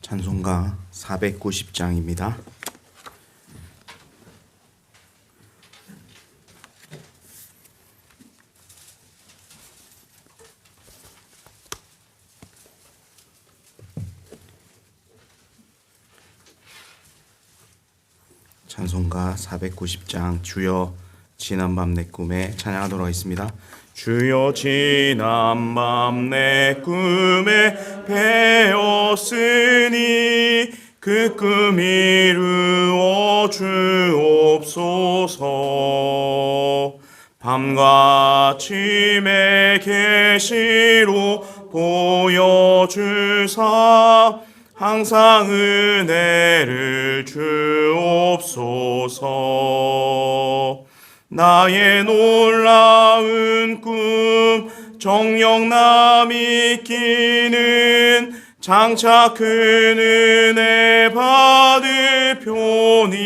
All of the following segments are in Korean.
찬송가 490장입니다. 찬송가 490장 주여 지난밤 내 꿈에 찬양하도록 하겠습니다. 주여 지난밤 내 꿈에 배었으니 그 꿈 이루어 주옵소서. 밤과 아침의 계시로 보여주사 항상 은혜를 주옵소서. 나의 놀라운 꿈 정령 믿기는 장차 큰 은혜 받을 표니.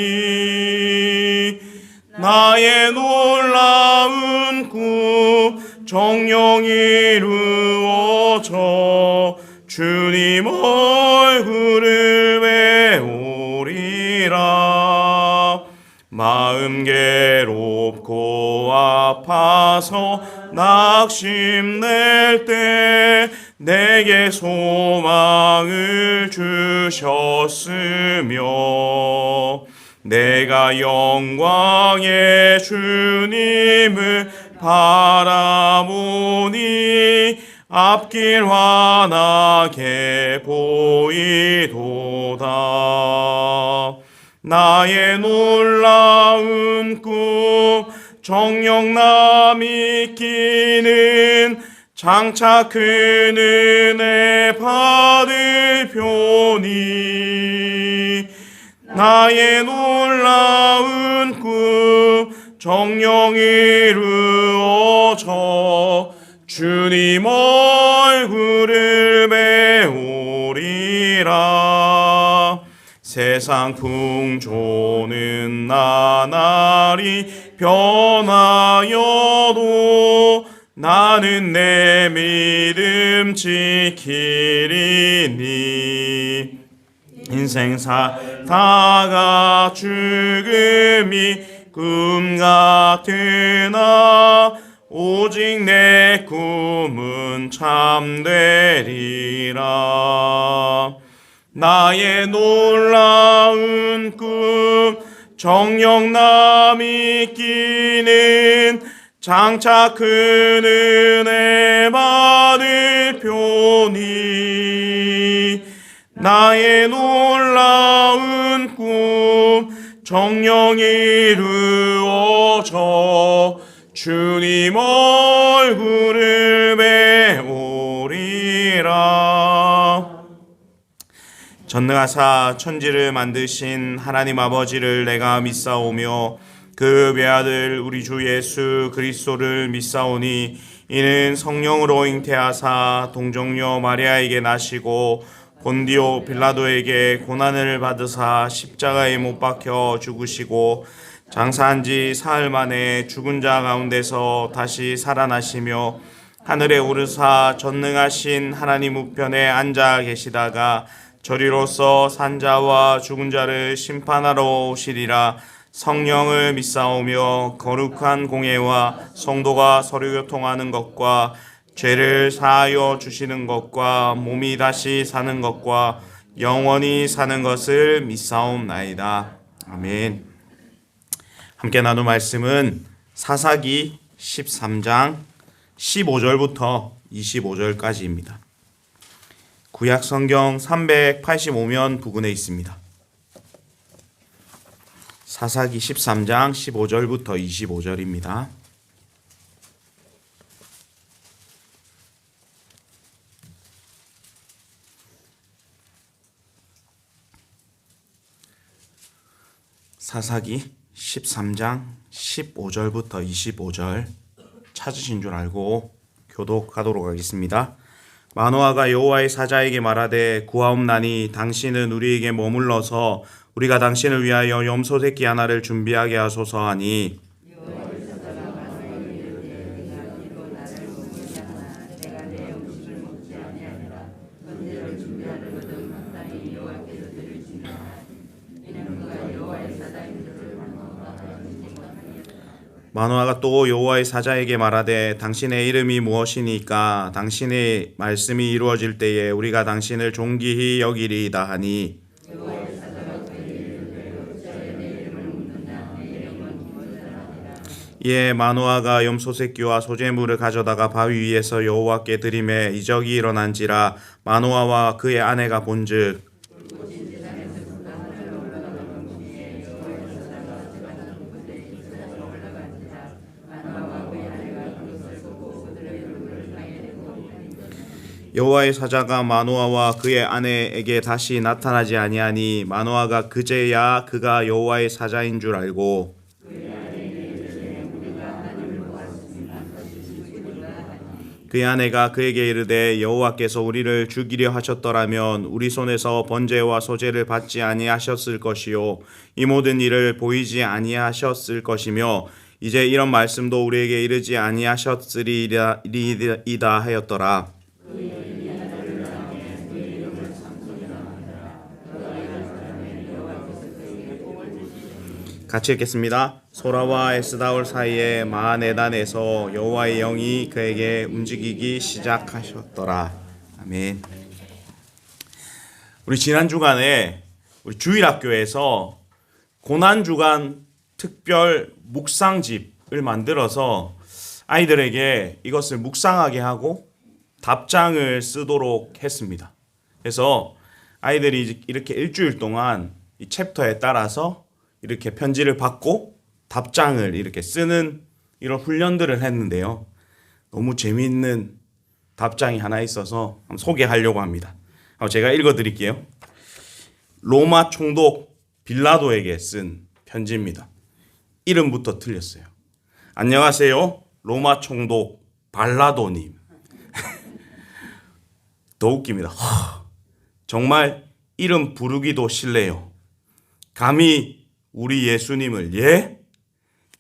나의 놀라운 꿈 정령 이루어져 주님 얼굴을 배우리라. 마음 괴롭고 아파서 낙심될 때 내게 소망을 주셨으며 내가 영광의 주님을 바라보니 앞길 환하게 보이도다. 나의 놀라운 꿈 정녕 믿기는 장차 큰 은혜 받을 표니. 나의 놀라운 꿈 정녕 이루어져 주님 얼굴을 배우리라. 세상 풍조는 나날이 변하여도 나는 내 믿음 지키리니. 인생 살다가 죽음이 꿈 같으나 오직 내 꿈은 참되리라. 나의 놀라운 꿈 정녕 믿기는 장차 큰 은혜 받을 표니. 나의 놀라운 꿈 정녕 이루어져 주님 얼굴을 배우리라. 전능하사 천지를 만드신 하나님 아버지를 내가 믿사오며 그 외아들 우리 주 예수 그리스도를 믿사오니 이는 성령으로 잉태하사 동정녀 마리아에게 나시고 본디오 빌라도에게 고난을 받으사 십자가에 못 박혀 죽으시고 장사한 지 사흘 만에 죽은 자 가운데서 다시 살아나시며 하늘에 오르사 전능하신 하나님 우편에 앉아 계시다가 저리로서 산자와 죽은 자를 심판하러 오시리라. 성령을 믿사오며 거룩한 공예와 성도가 서로 교통하는 것과 죄를 사하여 주시는 것과 몸이 다시 사는 것과 영원히 사는 것을 믿사옵나이다. 아멘. 함께 나눌 말씀은 사사기 13장 15절부터 25절까지입니다. 구약 성경 385면 부근에 있습니다. 사사기 13장 15절부터 25절입니다. 사사기 13장 15절부터 25절 찾으신 줄 알고 교독하도록 하겠습니다. 마노아가 여호와의 사자에게 말하되 구하옵나니 당신은 우리에게 머물러서 우리가 당신을 위하여 염소 새끼 하나를 준비하게 하소서 하니 마노아가 또 여호와의 사자에게 말하되 당신의 이름이 무엇이니까 당신의 말씀이 이루어질 때에 우리가 당신을 존귀히 여기리이다 하니 이에 마노아가 염소 새끼와 소재물을 가져다가 바위 위에서 여호와께 드리매 이적이 일어난지라 마노아와 그의 아내가 본즉 여호와의 사자가 마노아와 그의 아내에게 다시 나타나지 아니하니 마노아가 그제야 그가 여호와의 사자인 줄 알고 그의 아내가 그에게 이르되 여호와께서 우리를 죽이려 하셨더라면 우리 손에서 번제와 소제를 받지 아니하셨을 것이요 이 모든 일을 보이지 아니하셨을 것이며 이제 이런 말씀도 우리에게 이르지 아니하셨으리이다 하였더라. 같이 읽겠습니다. 소라와 에스다올 사이에 마하네단에서 여호와의 영이 그에게 움직이기 시작하셨더라. 아멘. 우리 지난 주간에 우리 주일학교에서 고난주간 특별 묵상집을 만들어서 아이들에게 이것을 묵상하게 하고 답장을 쓰도록 했습니다. 그래서 아이들이 이렇게 일주일 동안 이 챕터에 따라서 이렇게 편지를 받고 답장을 이렇게 쓰는 이런 훈련들을 했는데요. 너무 재미있는 답장이 하나 있어서 한번 소개하려고 합니다. 제가 읽어드릴게요. 로마 총독 빌라도에게 쓴 편지입니다. 이름부터 틀렸어요. 안녕하세요. 로마 총독 발라도님. 더 웃깁니다. 정말 이름 부르기도 싫네요. 감히 우리 예수님을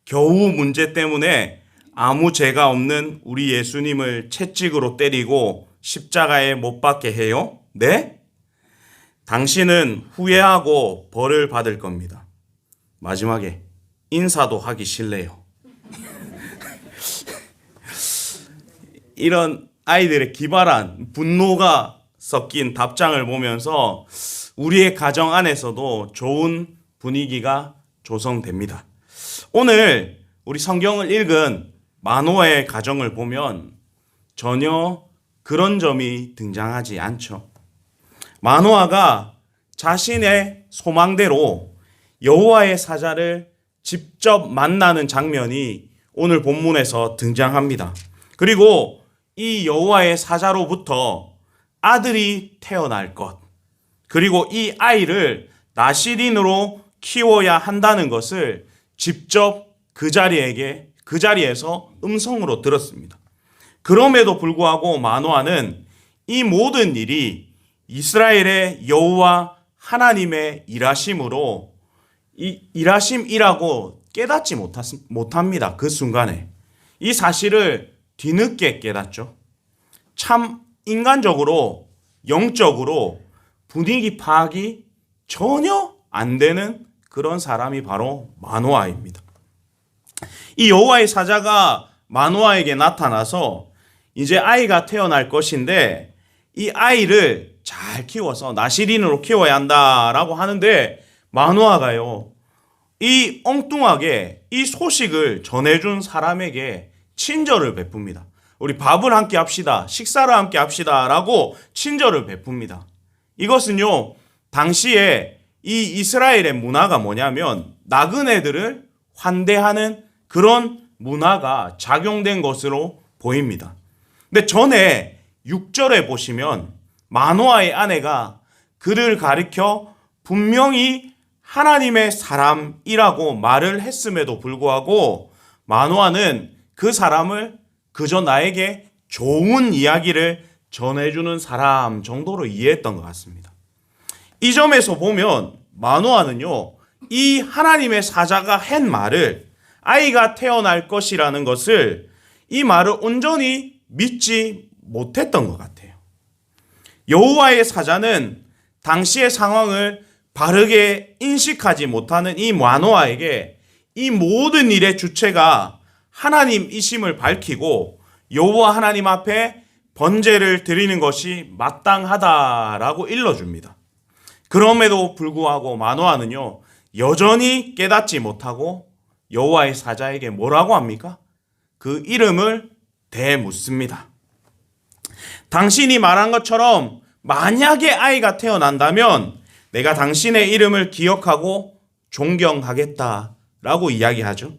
겨우 문제 때문에 아무 죄가 없는 우리 예수님을 채찍으로 때리고 십자가에 못 박게 해요? 네? 당신은 후회하고 벌을 받을 겁니다. 마지막에 인사도 하기 싫네요. 이런 아이들의 기발한 분노가 섞인 답장을 보면서 우리의 가정 안에서도 좋은 분위기가 조성됩니다. 오늘 우리 성경을 읽은 마노아의 가정을 보면 전혀 그런 점이 등장하지 않죠. 마노아가 자신의 소망대로 여호와의 사자를 직접 만나는 장면이 오늘 본문에서 등장합니다. 그리고 이 여호와의 사자로부터 아들이 태어날 것, 그리고 이 아이를 나시린으로 키워야 한다는 것을 직접 그 자리에서 음성으로 들었습니다. 그럼에도 불구하고 마노아는 이 모든 일이 이스라엘의 여호와 하나님의 일하심으로 일하심이라고 깨닫지 못합니다. 그 순간에 이 사실을 뒤늦게 깨닫죠. 참 인간적으로 영적으로 분위기 파악이 전혀 안 되는 그런 사람이 바로 마노아입니다. 이 여호와의 사자가 마노아에게 나타나서 이제 아이가 태어날 것인데 이 아이를 잘 키워서 나시린으로 키워야 한다라고 하는데 마노아가요, 이 엉뚱하게 이 소식을 전해준 사람에게 친절을 베풉니다. 우리 밥을 함께 합시다, 식사를 함께 합시다 라고 친절을 베풉니다. 이것은요, 당시에 이 이스라엘의 문화가 뭐냐면 나그네들을 환대하는 그런 문화가 작용된 것으로 보입니다. 근데 전에 6절에 보시면 마노아의 아내가 그를 가리켜 분명히 하나님의 사람이라고 말을 했음에도 불구하고 마노아는 그 사람을 그저 나에게 좋은 이야기를 전해주는 사람 정도로 이해했던 것 같습니다. 이 점에서 보면 마노아는요, 이 하나님의 사자가 한 말을, 아이가 태어날 것이라는 것을, 이 말을 온전히 믿지 못했던 것 같아요. 여호와의 사자는 당시의 상황을 바르게 인식하지 못하는 이 마노아에게 이 모든 일의 주체가 하나님이심을 밝히고 여호와 하나님 앞에 번제를 드리는 것이 마땅하다라고 일러줍니다. 그럼에도 불구하고 마노아는요, 여전히 깨닫지 못하고 여호와의 사자에게 뭐라고 합니까? 그 이름을 대묻습니다. 당신이 말한 것처럼 만약에 아이가 태어난다면 내가 당신의 이름을 기억하고 존경하겠다라고 이야기하죠.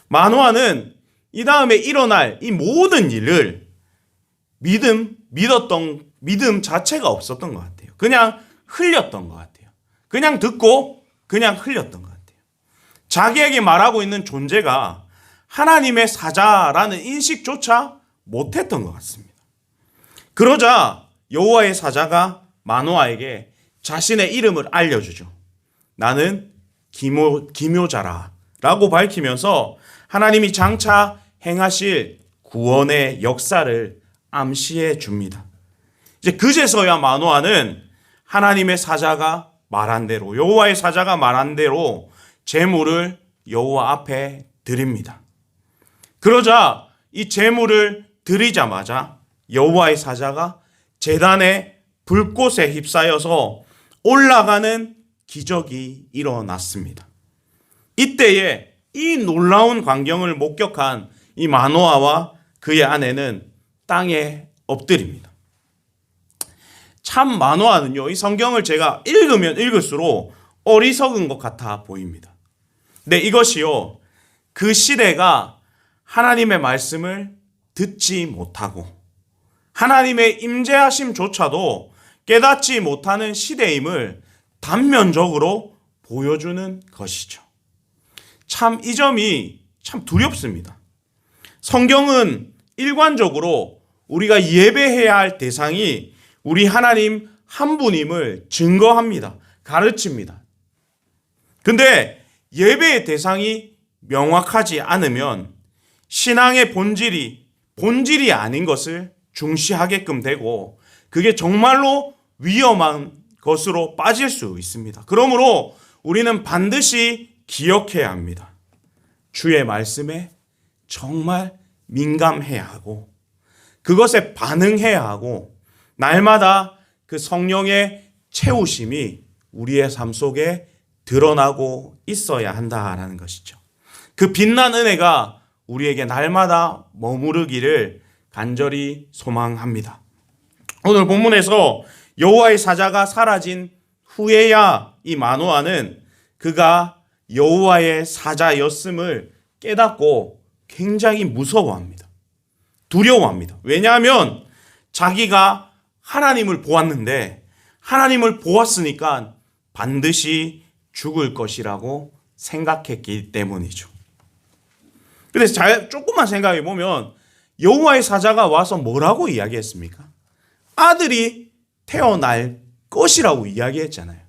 마노아는 이 다음에 일어날 이 모든 일을 믿음 자체가 없었던 것 같아요. 그냥 흘렸던 것 같아요. 그냥 듣고 그냥 흘렸던 것 같아요. 자기에게 말하고 있는 존재가 하나님의 사자라는 인식조차 못했던 것 같습니다. 그러자 여호와의 사자가 마노아에게 자신의 이름을 알려주죠. 나는 기묘자라 라고 밝히면서 하나님이 장차 행하실 구원의 역사를 암시해 줍니다. 이제 그제서야 마노아는 하나님의 사자가 말한 대로, 여호와의 사자가 말한 대로 제물을 여호와 앞에 드립니다. 그러자 이 제물을 드리자마자 여호와의 사자가 제단의 불꽃에 휩싸여서 올라가는 기적이 일어났습니다. 이때에 이 놀라운 광경을 목격한 이 마노아와 그의 아내는 땅에 엎드립니다. 참 마노아는요, 이 성경을 제가 읽으면 읽을수록 어리석은 것 같아 보입니다. 근데 이것이요, 그 시대가 하나님의 말씀을 듣지 못하고 하나님의 임재하심조차도 깨닫지 못하는 시대임을 단면적으로 보여주는 것이죠. 참 이 점이 참 두렵습니다. 성경은 일관적으로 우리가 예배해야 할 대상이 우리 하나님 한 분임을 증거합니다. 가르칩니다. 근데 예배의 대상이 명확하지 않으면 신앙의 본질이 아닌 것을 중시하게끔 되고 그게 정말로 위험한 것으로 빠질 수 있습니다. 그러므로 우리는 반드시 기억해야 합니다. 주의 말씀에 정말 민감해야 하고 그것에 반응해야 하고 날마다 그 성령의 채우심이 우리의 삶 속에 드러나고 있어야 한다라는 것이죠. 그 빛난 은혜가 우리에게 날마다 머무르기를 간절히 소망합니다. 오늘 본문에서 여호와의 사자가 사라진 후에야 이 마노아는 그가 여호와의 사자였음을 깨닫고 굉장히 무서워합니다. 두려워합니다. 왜냐하면 자기가 하나님을 보았는데 하나님을 보았으니까 반드시 죽을 것이라고 생각했기 때문이죠. 그래서 조금만 생각해 보면 여호와의 사자가 와서 뭐라고 이야기했습니까? 아들이 태어날 것이라고 이야기했잖아요.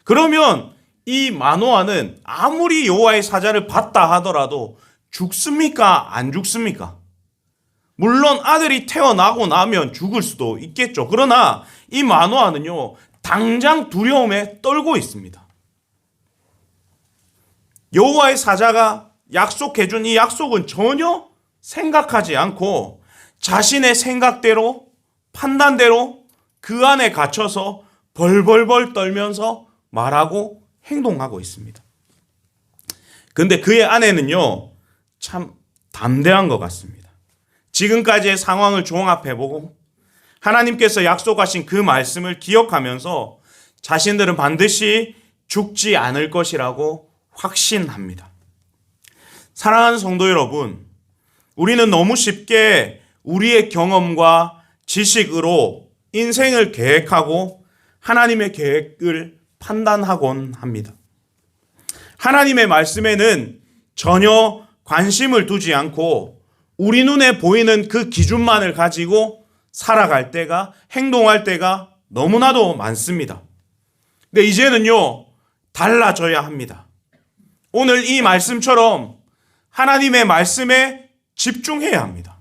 그러면 이 마노아는 아무리 여호와의 사자를 봤다 하더라도 죽습니까? 안 죽습니까? 물론 아들이 태어나고 나면 죽을 수도 있겠죠. 그러나 이 마노아는요, 당장 두려움에 떨고 있습니다. 여호와의 사자가 약속해준 이 약속은 전혀 생각하지 않고 자신의 생각대로 판단대로 그 안에 갇혀서 벌벌벌 떨면서 말하고 행동하고 있습니다. 근데 그의 아내는요, 참 담대한 것 같습니다. 지금까지의 상황을 종합해보고 하나님께서 약속하신 그 말씀을 기억하면서 자신들은 반드시 죽지 않을 것이라고 확신합니다. 사랑하는 성도 여러분, 우리는 너무 쉽게 우리의 경험과 지식으로 인생을 계획하고 하나님의 계획을 판단하곤 합니다. 하나님의 말씀에는 전혀 관심을 두지 않고 우리 눈에 보이는 그 기준만을 가지고 살아갈 때가, 행동할 때가 너무나도 많습니다. 근데 이제는요, 달라져야 합니다. 오늘 이 말씀처럼 하나님의 말씀에 집중해야 합니다.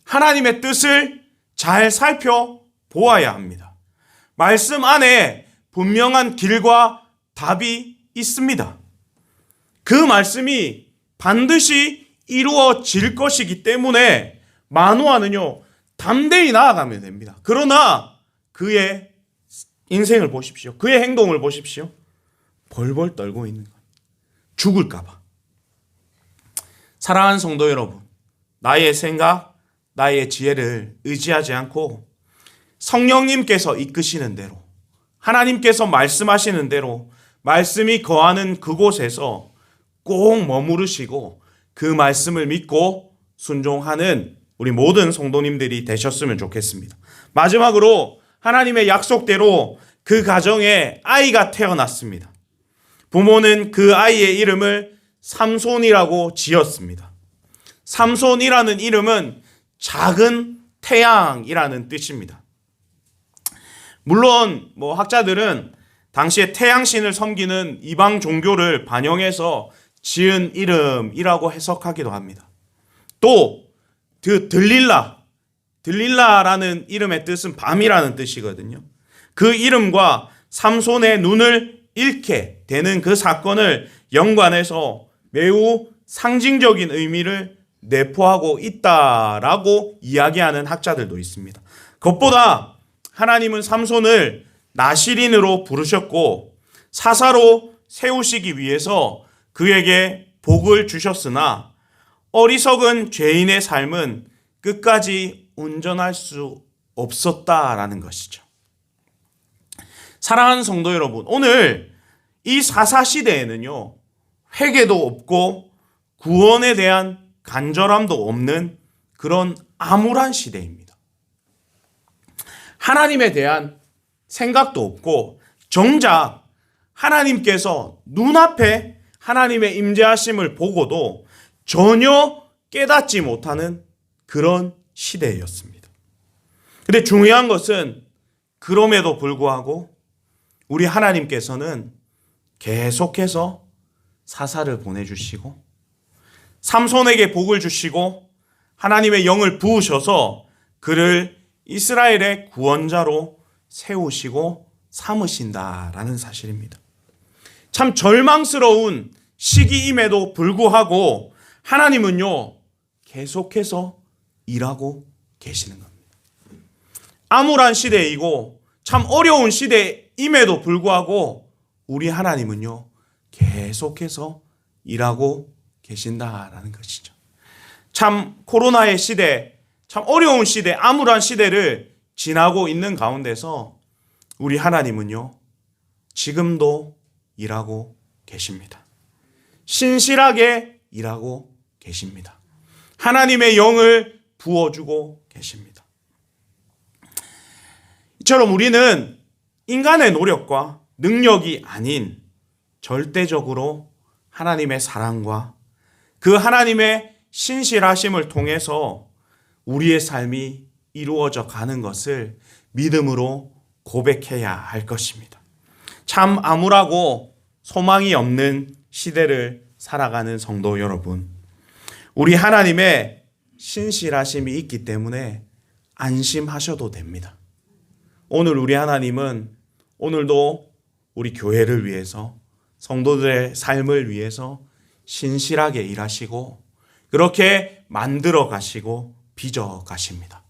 하나님의 뜻을 잘 살펴보아야 합니다. 말씀 안에 분명한 길과 답이 있습니다. 그 말씀이 반드시 이루어질 것이기 때문에 마노아는요 담대히 나아가면 됩니다. 그러나 그의 인생을 보십시오. 그의 행동을 보십시오. 벌벌 떨고 있는 거예요. 죽을까 봐. 사랑하는 성도 여러분, 나의 생각, 나의 지혜를 의지하지 않고 성령님께서 이끄시는 대로, 하나님께서 말씀하시는 대로 말씀이 거하는 그곳에서 꼭 머무르시고 그 말씀을 믿고 순종하는 우리 모든 성도님들이 되셨으면 좋겠습니다. 마지막으로 하나님의 약속대로 그 가정에 아이가 태어났습니다. 부모는 그 아이의 이름을 삼손이라고 지었습니다. 삼손이라는 이름은 작은 태양이라는 뜻입니다. 물론 학자들은 당시에 태양신을 섬기는 이방 종교를 반영해서 지은 이름이라고 해석하기도 합니다. 또 들릴라라는 이름의 뜻은 밤이라는 뜻이거든요. 그 이름과 삼손의 눈을 잃게 되는 그 사건을 연관해서 매우 상징적인 의미를 내포하고 있다라고 이야기하는 학자들도 있습니다. 그것보다 하나님은 삼손을 나시린으로 부르셨고 사사로 세우시기 위해서 그에게 복을 주셨으나 어리석은 죄인의 삶은 끝까지 온전할 수 없었다라는 것이죠. 사랑하는 성도 여러분, 오늘 이 사사시대에는요 회개도 없고 구원에 대한 간절함도 없는 그런 암울한 시대입니다. 하나님에 대한 생각도 없고 정작 하나님께서 눈앞에 하나님의 임재하심을 보고도 전혀 깨닫지 못하는 그런 시대였습니다. 근데 중요한 것은 그럼에도 불구하고 우리 하나님께서는 계속해서 사사를 보내주시고 삼손에게 복을 주시고 하나님의 영을 부으셔서 그를 이스라엘의 구원자로 세우시고 삼으신다라는 사실입니다. 참 절망스러운 시기임에도 불구하고 하나님은요 계속해서 일하고 계시는 겁니다. 암울한 시대이고 참 어려운 시대임에도 불구하고 우리 하나님은요 계속해서 일하고 계신다라는 것이죠. 참 코로나의 시대, 참 어려운 시대, 암울한 시대를 지나고 있는 가운데서 우리 하나님은요 지금도 일하고 계십니다. 신실하게 일하고 계십니다. 하나님의 영을 부어주고 계십니다. 이처럼 우리는 인간의 노력과 능력이 아닌 절대적으로 하나님의 사랑과 그 하나님의 신실하심을 통해서 우리의 삶이 이루어져 가는 것을 믿음으로 고백해야 할 것입니다. 참 암울하고 소망이 없는 시대를 살아가는 성도 여러분, 우리 하나님의 신실하심이 있기 때문에 안심하셔도 됩니다. 오늘 우리 하나님은 오늘도 우리 교회를 위해서 성도들의 삶을 위해서 신실하게 일하시고 그렇게 만들어 가시고 빚어 가십니다.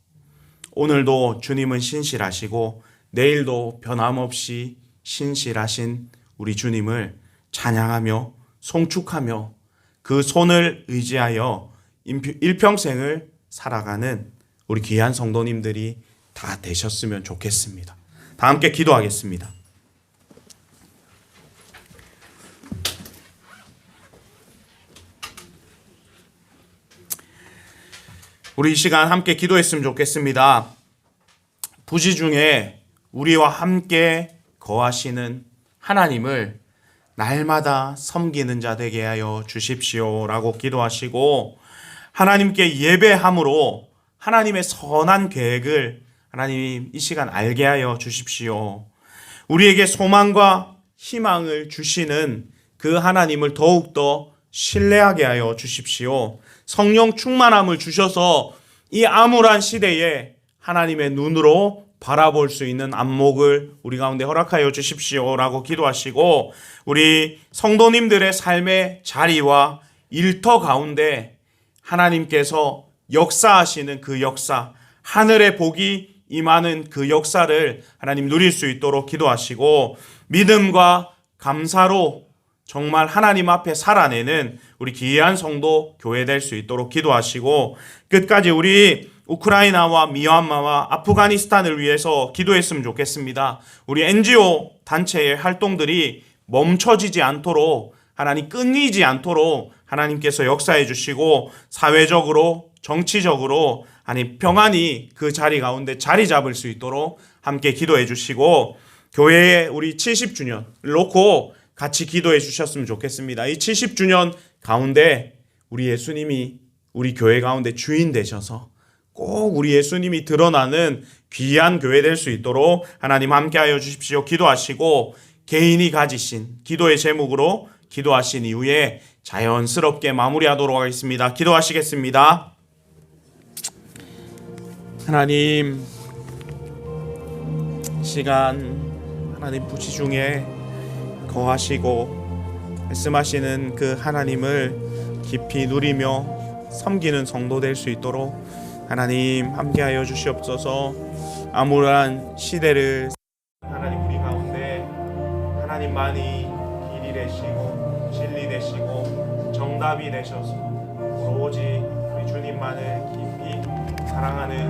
오늘도 주님은 신실하시고 내일도 변함없이 신실하신 우리 주님을 찬양하며 송축하며 그 손을 의지하여 일평생을 살아가는 우리 귀한 성도님들이 다 되셨으면 좋겠습니다. 다 함께 기도하겠습니다. 우리 이 시간 함께 기도했으면 좋겠습니다. 부지 중에 우리와 함께 거하시는 하나님을 날마다 섬기는 자 되게 하여 주십시오라고 기도하시고 하나님께 예배함으로 하나님의 선한 계획을 하나님 이 시간 알게 하여 주십시오. 우리에게 소망과 희망을 주시는 그 하나님을 더욱더 신뢰하게 하여 주십시오. 성령 충만함을 주셔서 이 암울한 시대에 하나님의 눈으로 바라볼 수 있는 안목을 우리 가운데 허락하여 주십시오라고 기도하시고 우리 성도님들의 삶의 자리와 일터 가운데 하나님께서 역사하시는 그 역사, 하늘의 복이 임하는 그 역사를 하나님 누릴 수 있도록 기도하시고, 믿음과 감사로 정말 하나님 앞에 살아내는 우리 귀한 성도 교회 될 수 있도록 기도하시고, 끝까지 우리 우크라이나와 미얀마와 아프가니스탄을 위해서 기도했으면 좋겠습니다. 우리 NGO 단체의 활동들이 멈춰지지 않도록, 하나님 끊이지 않도록 하나님께서 역사해 주시고, 사회적으로 정치적으로 아니 평안히 그 자리 가운데 자리 잡을 수 있도록 함께 기도해 주시고, 교회의 우리 70주년 놓고 같이 기도해 주셨으면 좋겠습니다. 이 70주년 가운데 우리 예수님이 우리 교회 가운데 주인 되셔서 꼭 우리 예수님이 드러나는 귀한 교회 될 수 있도록 하나님 함께하여 주십시오. 기도하시고, 개인이 가지신 기도의 제목으로 기도하신 이후에 자연스럽게 마무리하도록 하겠습니다. 기도하시겠습니다. 하나님, 시간 하나님 부시 중에 거하시고 말씀하시는 그 하나님을 깊이 누리며 섬기는 성도 될 수 있도록 하나님 함께하여 주시옵소서. 암울한 시대를 하나님 우리 가운데 하나님만이 길이 되시고 진리 되시고 정답이 되셔서 오로지 우리 주님만을 깊이 사랑하는